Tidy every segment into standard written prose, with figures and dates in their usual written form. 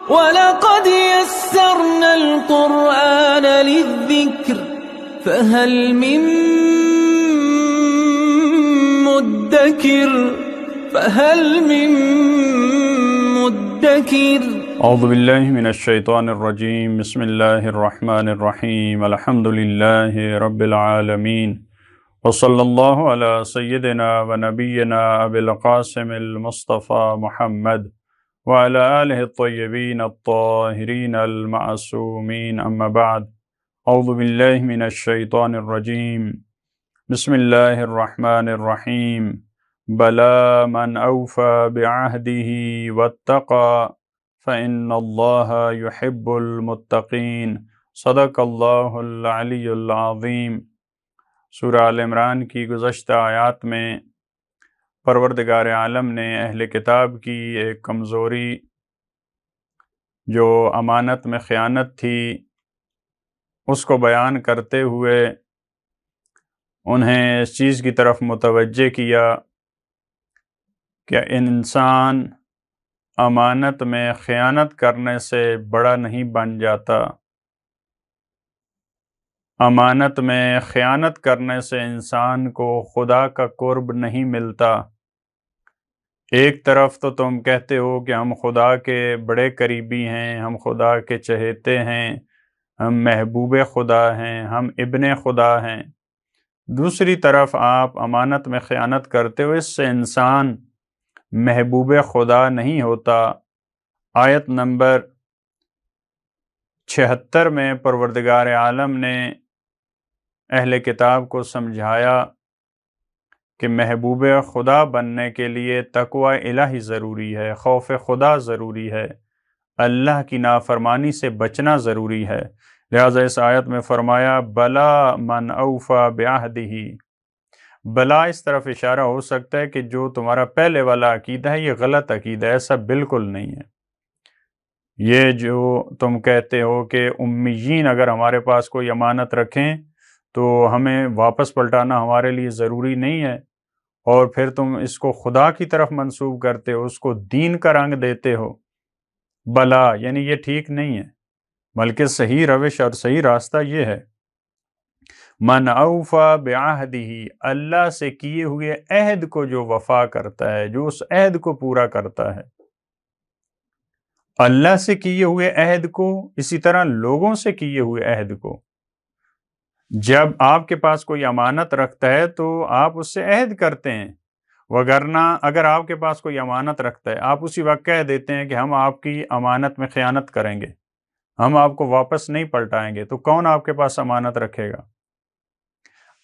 وَلَقَدْ يَسَّرْنَا الْقُرْآنَ لِلذِّكْرِ فَهَلْ مِن مُّدَّكِرٍ اعوذ باللہ من الشیطان الرجیم بسم اللہ الرحمن الرحیم الحمد للہ رب العالمین وصلی اللہ علی سیدنا و نبینا ابی القاسم المصطفى محمد وعلى آلہ الطیبین الطاہرین المعصومین اما بعد اعوذ باللہ من الشیطان الرجیم بسم اللہ الرحمن الرحیم بلا من اوفى بعہدہ واتقى فإن اللہ يحب المتقین صدق اللہ العلی العظیم۔ سورہ آل عمران کی گزشتہ آیات میں پروردگار عالم نے اہل کتاب کی ایک کمزوری جو امانت میں خیانت تھی اس کو بیان کرتے ہوئے انہیں اس چیز کی طرف متوجہ کیا کہ انسان امانت میں خیانت کرنے سے بڑا نہیں بن جاتا، امانت میں خیانت کرنے سے انسان کو خدا کا قرب نہیں ملتا۔ ایک طرف تو تم کہتے ہو کہ ہم خدا کے بڑے قریبی ہیں، ہم خدا کے چہیتے ہیں، ہم محبوب خدا ہیں، ہم ابن خدا ہیں، دوسری طرف آپ امانت میں خیانت کرتے ہو، اس سے انسان محبوب خدا نہیں ہوتا۔ آیت نمبر 76 میں پروردگار عالم نے اہل کتاب کو سمجھایا کہ محبوب خدا بننے کے لیے تقوی الہی ضروری ہے، خوف خدا ضروری ہے، اللہ کی نافرمانی سے بچنا ضروری ہے۔ لہٰذا اس آیت میں فرمایا بلا من اوفی بعہدہ، بلا اس طرف اشارہ ہو سکتا ہے کہ جو تمہارا پہلے والا عقیدہ ہے یہ غلط عقیدہ ہے، ایسا بالکل نہیں ہے۔ یہ جو تم کہتے ہو کہ امیین اگر ہمارے پاس کوئی امانت رکھیں تو ہمیں واپس پلٹانا ہمارے لیے ضروری نہیں ہے، اور پھر تم اس کو خدا کی طرف منسوب کرتے ہو، اس کو دین کا رنگ دیتے ہو، بلا یعنی یہ ٹھیک نہیں ہے، بلکہ صحیح روش اور صحیح راستہ یہ ہے من اوفی بعہدہ، اللہ سے کیے ہوئے عہد کو جو وفا کرتا ہے، جو اس عہد کو پورا کرتا ہے، اللہ سے کیے ہوئے عہد کو، اسی طرح لوگوں سے کیے ہوئے عہد کو۔ جب آپ کے پاس کوئی امانت رکھتا ہے تو آپ اس سے عہد کرتے ہیں، وگرنہ اگر آپ کے پاس کوئی امانت رکھتا ہے آپ اسی وقت کہہ دیتے ہیں کہ ہم آپ کی امانت میں خیانت کریں گے، ہم آپ کو واپس نہیں پلٹائیں گے، تو کون آپ کے پاس امانت رکھے گا؟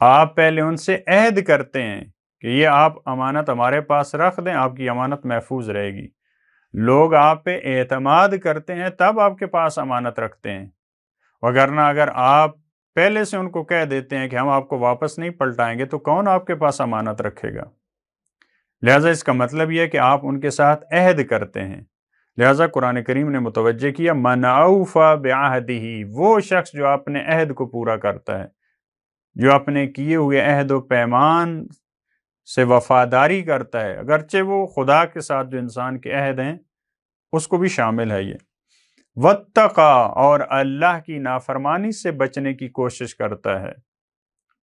آپ پہلے ان سے عہد کرتے ہیں کہ یہ آپ امانت ہمارے پاس رکھ دیں، آپ کی امانت محفوظ رہے گی، لوگ آپ پہ اعتماد کرتے ہیں تب آپ کے پاس امانت رکھتے ہیں، وگرنہ اگر آپ پہلے سے ان کو کہہ دیتے ہیں کہ ہم آپ کو واپس نہیں پلٹائیں گے تو کون آپ کے پاس امانت رکھے گا؟ لہٰذا اس کا مطلب یہ ہے کہ آپ ان کے ساتھ عہد کرتے ہیں۔ لہٰذا قرآن کریم نے متوجہ کیا من اوفی بعہدہ، وہ شخص جو اپنے عہد کو پورا کرتا ہے، جو اپنے کیے ہوئے عہد و پیمان سے وفاداری کرتا ہے، اگرچہ وہ خدا کے ساتھ جو انسان کے عہد ہیں اس کو بھی شامل ہے یہ، واتقی، اور اللہ کی نافرمانی سے بچنے کی کوشش کرتا ہے،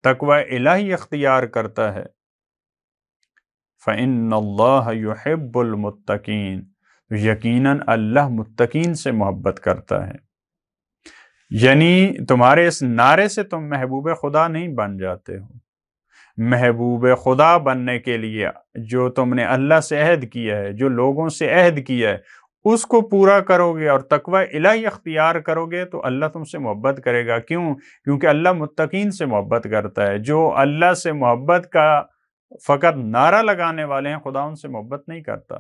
تقوی الہی اختیار کرتا ہے، فإن اللہ یحب المتقین، یقیناً اللہ متقین سے محبت کرتا ہے۔ یعنی تمہارے اس نعرے سے تم محبوب خدا نہیں بن جاتے ہو، محبوب خدا بننے کے لیے جو تم نے اللہ سے عہد کیا ہے، جو لوگوں سے عہد کیا ہے، اس کو پورا کرو گے اور تقوی الہی اختیار کرو گے تو اللہ تم سے محبت کرے گا۔ کیوں؟ کیونکہ اللہ متقین سے محبت کرتا ہے۔ جو اللہ سے محبت کا فقط نعرہ لگانے والے ہیں خدا ان سے محبت نہیں کرتا،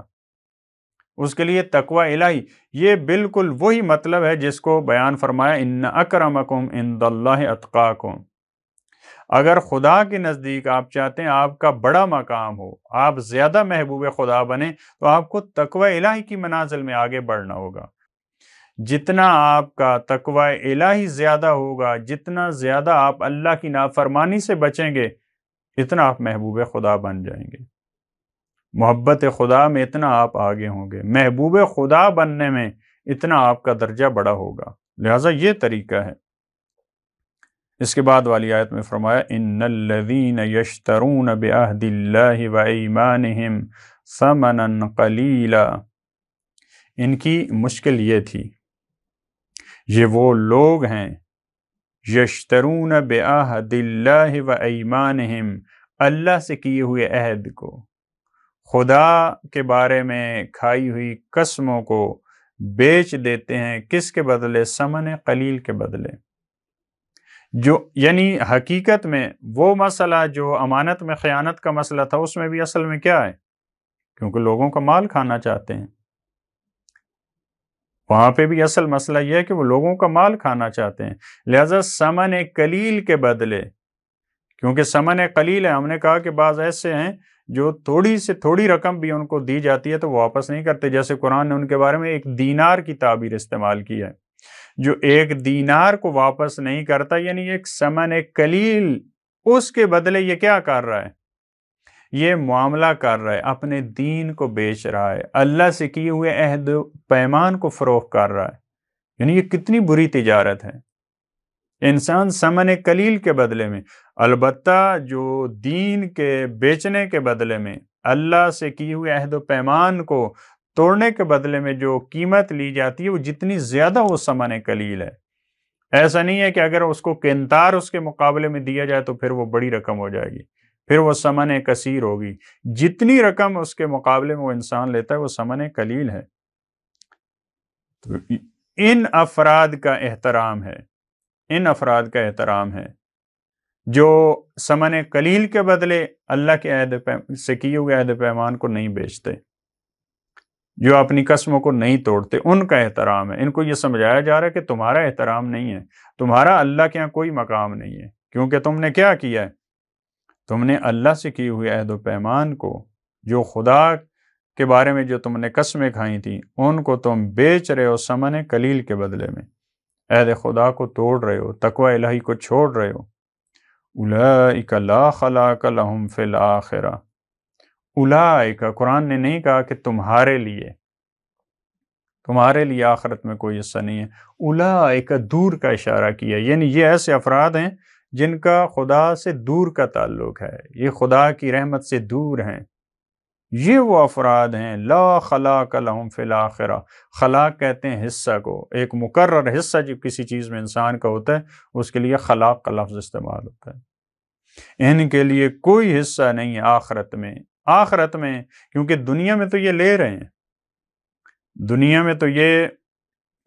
اس کے لیے تقوی الہی، یہ بالکل وہی مطلب ہے جس کو بیان فرمایا ان اکرمکم عند اللہ اتقاکم۔ اگر خدا کے نزدیک آپ چاہتے ہیں آپ کا بڑا مقام ہو، آپ زیادہ محبوب خدا بنیں، تو آپ کو تقوی الہی کی منازل میں آگے بڑھنا ہوگا۔ جتنا آپ کا تقوی الہی زیادہ ہوگا، جتنا زیادہ آپ اللہ کی نافرمانی سے بچیں گے، اتنا آپ محبوب خدا بن جائیں گے، محبت خدا میں اتنا آپ آگے ہوں گے۔ محبوب خدا بننے میں اتنا آپ کا درجہ بڑا ہوگا۔ لہٰذا یہ طریقہ ہے۔ اس کے بعد والی آیت میں فرمایا ان الذین یشترون بعہد اللہ وایمانہم ثمنا قلیلا، ان کی مشکل یہ تھی، یہ وہ لوگ ہیں یشترون بعہد اللہ وایمانہم، اللہ سے کیے ہوئے عہد کو، خدا کے بارے میں کھائی ہوئی قسموں کو بیچ دیتے ہیں، کس کے بدلے؟ ثمن قلیل کے بدلے۔ جو یعنی حقیقت میں وہ مسئلہ جو امانت میں خیانت کا مسئلہ تھا، اس میں بھی اصل میں کیا ہے؟ کیونکہ لوگوں کا مال کھانا چاہتے ہیں، وہاں پہ بھی اصل مسئلہ یہ ہے کہ وہ لوگوں کا مال کھانا چاہتے ہیں۔ لہذا ثمن قلیل کے بدلے، کیونکہ ثمن قلیل ہے، ہم نے کہا کہ بعض ایسے ہیں جو تھوڑی سے تھوڑی رقم بھی ان کو دی جاتی ہے تو وہ واپس نہیں کرتے، جیسے قرآن نے ان کے بارے میں ایک دینار کی تعبیر استعمال کی ہے، جو ایک دینار کو واپس نہیں کرتا، یعنی ایک ثمن قلیل، اس کے بدلے یہ کیا کر رہا ہے؟ یہ معاملہ کر رہا ہے، اپنے دین کو بیچ رہا ہے، اللہ سے کیے ہوئے عہد پیمان کو فروخت کر رہا ہے۔ یعنی یہ کتنی بری تجارت ہے، انسان ثمن قلیل کے بدلے میں، البتہ جو دین کے بیچنے کے بدلے میں، اللہ سے کیے ہوئے عہد و پیمان کو توڑنے کے بدلے میں جو قیمت لی جاتی ہے وہ جتنی زیادہ وہ ثمن قلیل ہے۔ ایسا نہیں ہے کہ اگر اس کو قنطار اس کے مقابلے میں دیا جائے تو پھر وہ بڑی رقم ہو جائے گی، پھر وہ ثمن کثیر ہوگی۔ جتنی رقم اس کے مقابلے میں وہ انسان لیتا ہے وہ ثمن قلیل ہے۔ تو ان افراد کا احترام ہے، ان افراد کا احترام ہے جو ثمن قلیل کے بدلے اللہ کے عہد سے کیے ہوئے عہد پیمان کو نہیں بیچتے، جو اپنی قسموں کو نہیں توڑتے، ان کا احترام ہے۔ ان کو یہ سمجھایا جا رہا ہے کہ تمہارا احترام نہیں ہے، تمہارا اللہ کے یہاں کوئی مقام نہیں ہے، کیونکہ تم نے کیا کیا ہے؟ تم نے اللہ سے کیے ہوئے عہد و پیمان کو، جو خدا کے بارے میں جو تم نے قسمیں کھائی تھیں، ان کو تم بیچ رہے ہو ثمن قلیل کے بدلے میں، عہد خدا کو توڑ رہے ہو، تقوی الہی کو چھوڑ رہے ہو۔ اولئک لا خلاق لہم فی الآخرہ، اولئک، قرآن نے نہیں کہا کہ تمہارے لیے آخرت میں کوئی حصہ نہیں ہے، اولئک دور کا اشارہ کیا، یعنی یہ ایسے افراد ہیں جن کا خدا سے دور کا تعلق ہے، یہ خدا کی رحمت سے دور ہیں، یہ وہ افراد ہیں لا خلاق لہم فی الآخرہ۔ خلاق کہتے ہیں حصہ کو، ایک مقرر حصہ جو کسی چیز میں انسان کا ہوتا ہے اس کے لیے خلاق کا لفظ استعمال ہوتا ہے۔ ان کے لیے کوئی حصہ نہیں ہے آخرت میں، کیونکہ دنیا میں تو یہ لے رہے ہیں، دنیا میں تو یہ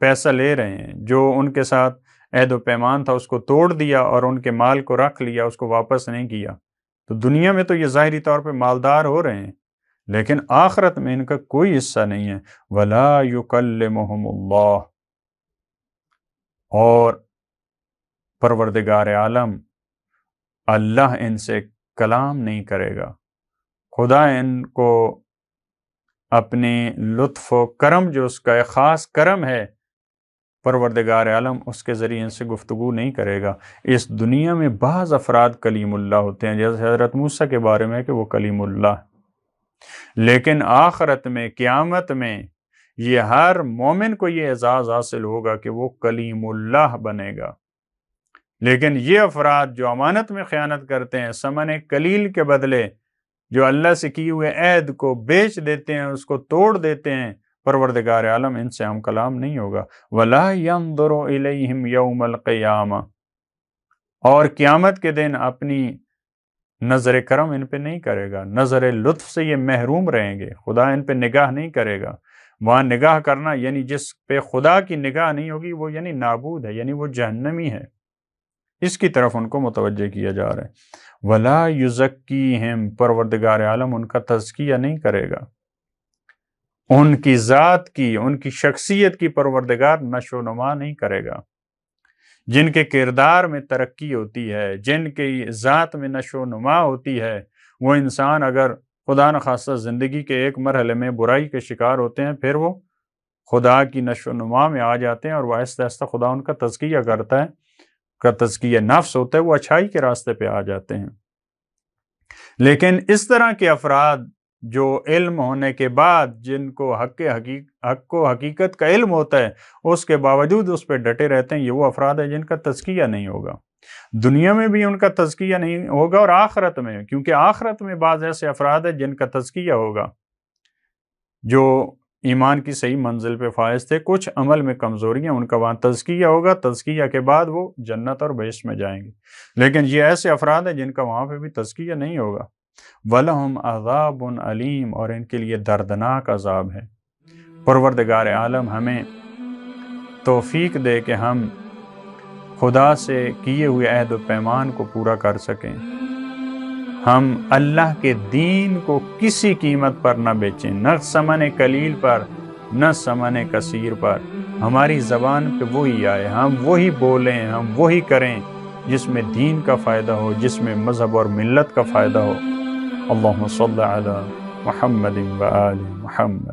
پیسہ لے رہے ہیں، جو ان کے ساتھ عہد و پیمان تھا اس کو توڑ دیا اور ان کے مال کو رکھ لیا، اس کو واپس نہیں کیا، تو دنیا میں تو یہ ظاہری طور پہ مالدار ہو رہے ہیں، لیکن آخرت میں ان کا کوئی حصہ نہیں ہے۔ وَلَا يُكَلِّمُهُمُ اللَّهُ، اور پروردگار عالم اللہ ان سے کلام نہیں کرے گا، خدا ان کو اپنے لطف و کرم، جو اس کا ایک خاص کرم ہے، پروردگار عالم اس کے ذریعے ان سے گفتگو نہیں کرے گا۔ اس دنیا میں بعض افراد کلیم اللہ ہوتے ہیں، جیسے حضرت موسیٰ کے بارے میں کہ وہ کلیم اللہ، لیکن آخرت میں، قیامت میں، یہ ہر مومن کو یہ اعزاز حاصل ہوگا کہ وہ کلیم اللہ بنے گا۔ لیکن یہ افراد جو امانت میں خیانت کرتے ہیں، ثمن قلیل کے بدلے جو اللہ سے کیے ہوئے عہد کو بیچ دیتے ہیں، اس کو توڑ دیتے ہیں، پروردگار عالم ان سے ہم کلام نہیں ہوگا۔ وَلَا يَنظُرُ إِلَيْهِمْ يَوْمَ الْقِيَامَةِ، اور قیامت کے دن اپنی نظر کرم ان پہ نہیں کرے گا، نظر لطف سے یہ محروم رہیں گے، خدا ان پہ نگاہ نہیں کرے گا۔ وہاں نگاہ کرنا یعنی جس پہ خدا کی نگاہ نہیں ہوگی وہ یعنی نابود ہے، یعنی وہ جہنمی ہے، اس کی طرف ان کو متوجہ کیا جا رہا ہے۔ وَلَا يُزَكِّيهِمْ، پروردگار عالم ان کا تزکیہ نہیں کرے گا، ان کی ذات کی، ان کی شخصیت کی پروردگار نشو و نما نہیں کرے گا۔ جن کے کردار میں ترقی ہوتی ہے، جن کی ذات میں نشو و نما ہوتی ہے، وہ انسان اگر خدا نخواستہ زندگی کے ایک مرحلے میں برائی کے شکار ہوتے ہیں، پھر وہ خدا کی نشو و نما میں آ جاتے ہیں اور وہ آہستہ آہستہ خدا ان کا تزکیہ کرتا ہے، کا تزکیہ نفس ہوتا ہے، وہ اچھائی کے راستے پہ آ جاتے ہیں۔ لیکن اس طرح کے افراد جو علم ہونے کے بعد جن کو حق و حقیقت کا علم ہوتا ہے اس کے باوجود اس پہ ڈٹے رہتے ہیں، یہ وہ افراد ہیں جن کا تزکیہ نہیں ہوگا، دنیا میں بھی ان کا تزکیہ نہیں ہوگا اور آخرت میں، کیونکہ آخرت میں بعض ایسے افراد ہیں جن کا تزکیہ ہوگا جو ایمان کی صحیح منزل پہ فائز تھے، کچھ عمل میں کمزوریاں، ان کا وہاں تزکیہ ہوگا، تزکیہ کے بعد وہ جنت اور بہشت میں جائیں گے۔ لیکن یہ ایسے افراد ہیں جن کا وہاں پہ بھی تزکیہ نہیں ہوگا۔ وَلَهُمْ عَذَابٌ عَلِيمٌ، اور ان کے لیے دردناک عذاب ہے۔ پروردگار عالم ہمیں توفیق دے کہ ہم خدا سے کیے ہوئے عہد و پیمان کو پورا کر سکیں، ہم اللہ کے دین کو کسی قیمت پر نہ بیچیں، نہ ثمن قلیل پر نہ ثمن کثیر پر، ہماری زبان پہ وہی آئے، ہم وہی بولیں، ہم وہی کریں جس میں دین کا فائدہ ہو، جس میں مذہب اور ملت کا فائدہ ہو۔ اللہم صلی علی محمد و آل محمد۔